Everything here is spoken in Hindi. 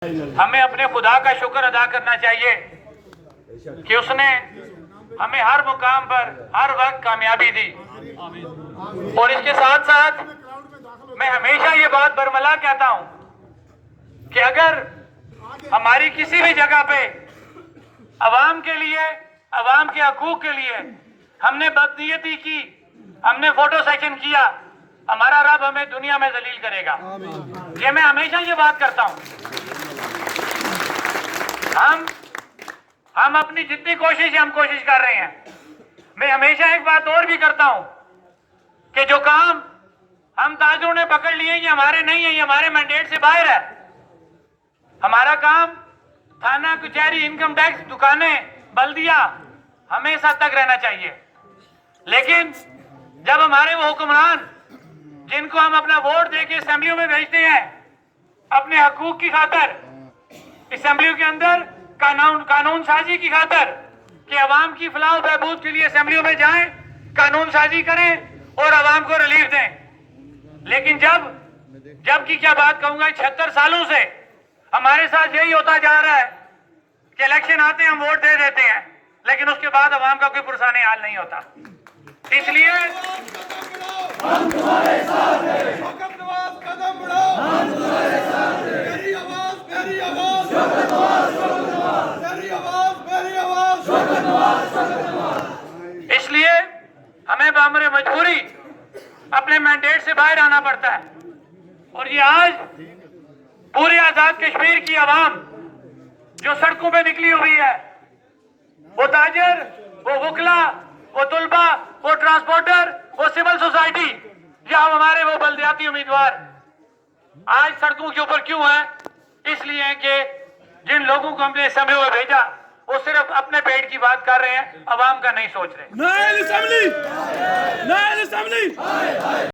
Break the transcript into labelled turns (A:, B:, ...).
A: हमें अपने खुदा का शुक्र अदा करना चाहिए कि उसने हमें हर मुकाम पर हर वक्त कामयाबी दी। और इसके साथ साथ मैं हमेशा ये बात बरमला कहता हूं कि अगर हमारी किसी भी जगह पे अवाम के लिए, अवाम के हकूक के लिए हमने बदनीयती की, हमने फोटो सेशन किया, हमारा रब हमें दुनिया में जलील करेगा। ये मैं हमेशा ये बात करता हूं। हम अपनी जितनी कोशिश है हम कोशिश कर रहे हैं। मैं हमेशा एक बात और भी करता हूं कि जो काम हम ताजरों ने पकड़ लिए ये हमारे नहीं है, ये हमारे मैंडेट से बाहर है। हमारा काम थाना, कचहरी, इनकम टैक्स, दुकानें, बल्दिया, हमें इस हद तक रहना चाहिए। लेकिन जब हमारे वो हुक्मरान जिनको हम अपना वोट देके असेंबलियों में भेजते हैं, अपने हकूक की खातर असेंबलियों के अंदर कानून साजी की खातर कि अवाम की फलाह और बहबूद के लिए असेंबलियों में जाएं, कानून साजी करें और अवाम को रिलीफ दें। लेकिन जब की क्या बात कहूंगा, 76 सालों से हमारे साथ यही होता जा रहा है कि इलेक्शन आते हैं, हम वोट दे देते हैं, लेकिन उसके बाद अवाम का कोई पुरसाने हाल नहीं होता। इसलिए
B: हम तुम्हारे साथ हैं। शौकत नवाज कदम बढ़ाओ, हम तुम्हारे साथ हैं। मेरी आवाज, मेरी आवाज, शौकत नवाज, शौकत नवाज, मेरी आवाज, मेरी आवाज, शौकत नवाज, शौकत नवाज।
A: इसलिए हमें बामरे मजबूरी अपने मैंडेट से बाहर आना पड़ता है। और ये आज पूरे आजाद कश्मीर की आवाम जो सड़कों पे निकली हुई है, वो ताजर, वो वकला, वो तुलबा, वो ट्रांसपोर्टर, वो सिविल सोसाइटी या हमारे वो बल्दियाती उम्मीदवार आज सड़कों के ऊपर क्यों है? इसलिए है कि जिन लोगों को हमने असेंबली में भेजा वो सिर्फ अपने पेट की बात कर रहे हैं, अवाम का नहीं सोच रहे।
B: Nile assembly, Nile assembly.